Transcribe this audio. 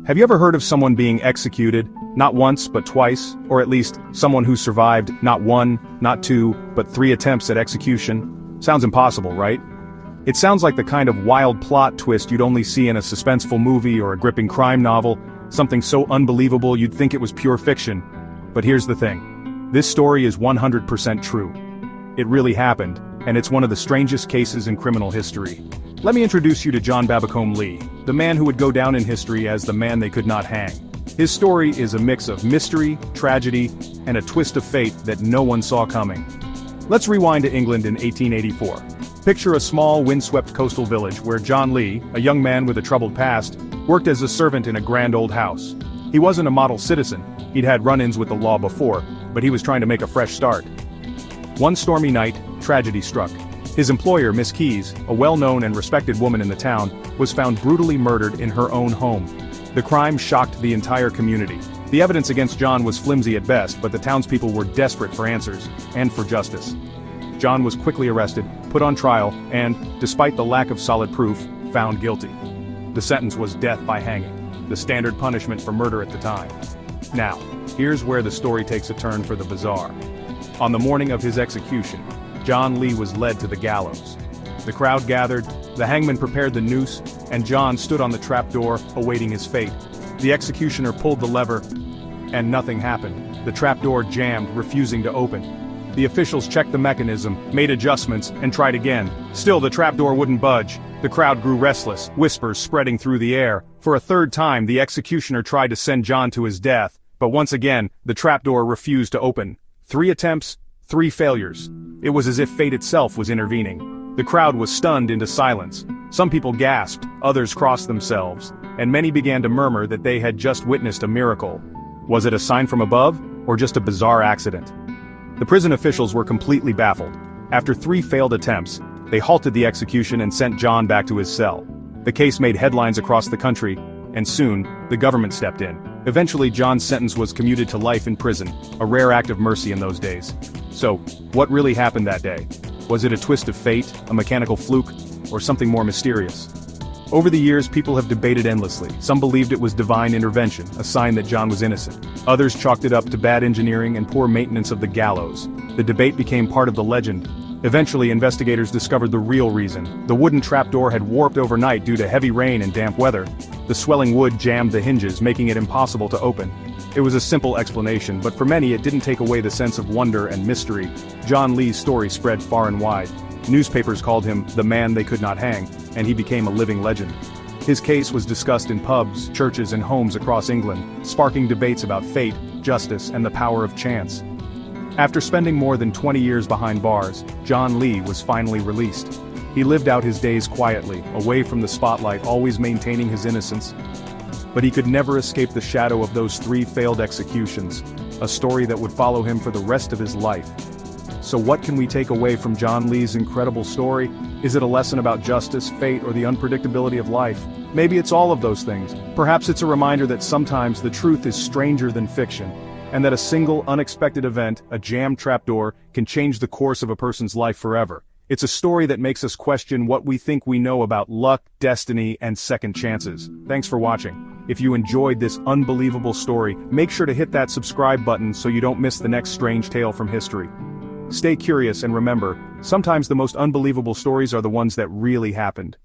Have you ever heard of someone being executed, not once but twice, or at least someone who survived not one, not two, but 3 attempts at execution? Sounds impossible, right? It sounds like the kind of wild plot twist you'd only see in a suspenseful movie or a gripping crime novel, something so unbelievable you'd think it was pure fiction. But here's the thing. This story is 100% true. It really happened, and it's one of the strangest cases in criminal history. Let me introduce you to John Babacombe Lee, the man who would go down in history as the man they could not hang. His story is a mix of mystery, tragedy, and a twist of fate that no one saw coming. Let's rewind to England in 1884. Picture a small, windswept coastal village where John Lee, a young man with a troubled past, worked as a servant in a grand old house. He wasn't a model citizen, he'd had run-ins with the law before, but he was trying to make a fresh start. One stormy night, tragedy struck. His employer, Miss Keyes, a well-known and respected woman in the town, was found brutally murdered in her own home. The crime shocked the entire community. The evidence against John was flimsy at best, but the townspeople were desperate for answers, and for justice. John was quickly arrested, put on trial, and, despite the lack of solid proof, found guilty. The sentence was death by hanging, the standard punishment for murder at the time. Now, here's where the story takes a turn for the bizarre. On the morning of his execution, John Lee was led to the gallows. The crowd gathered, the hangman prepared the noose, and John stood on the trapdoor, awaiting his fate. The executioner pulled the lever, and nothing happened. The trapdoor jammed, refusing to open. The officials checked the mechanism, made adjustments, and tried again. Still the trapdoor wouldn't budge. The crowd grew restless, whispers spreading through the air. For a third time, the executioner tried to send John to his death, but once again, the trapdoor refused to open. 3 attempts, 3 failures. It was as if fate itself was intervening. The crowd was stunned into silence. Some people gasped, others crossed themselves, and many began to murmur that they had just witnessed a miracle. Was it a sign from above, or just a bizarre accident? The prison officials were completely baffled. After 3 failed attempts, they halted the execution and sent John back to his cell. The case made headlines across the country, and soon, the government stepped in. Eventually, John's sentence was commuted to life in prison, a rare act of mercy in those days. So, what really happened that day? Was it a twist of fate, a mechanical fluke, or something more mysterious? Over the years, people have debated endlessly. Some believed it was divine intervention, a sign that John was innocent. Others chalked it up to bad engineering and poor maintenance of the gallows. The debate became part of the legend. Eventually, investigators discovered the real reason. The wooden trapdoor had warped overnight due to heavy rain and damp weather. The swelling wood jammed the hinges, making it impossible to open. It was a simple explanation, but for many it didn't take away the sense of wonder and mystery. John Lee's story spread far and wide. Newspapers called him the man they could not hang, and he became a living legend. His case was discussed in pubs, churches, and homes across England, sparking debates about fate, justice, and the power of chance. After spending more than 20 years behind bars, John Lee was finally released. He lived out his days quietly, away from the spotlight, always maintaining his innocence. But he could never escape the shadow of those 3 failed executions, a story that would follow him for the rest of his life. So what can we take away from John Lee's incredible story? Is it a lesson about justice, fate, or the unpredictability of life? Maybe it's all of those things. Perhaps it's a reminder that sometimes the truth is stranger than fiction, and that a single unexpected event, a jammed trapdoor, can change the course of a person's life forever. It's a story that makes us question what we think we know about luck, destiny, and second chances. Thanks for watching. If you enjoyed this unbelievable story, make sure to hit that subscribe button so you don't miss the next strange tale from history. Stay curious and remember, sometimes the most unbelievable stories are the ones that really happened.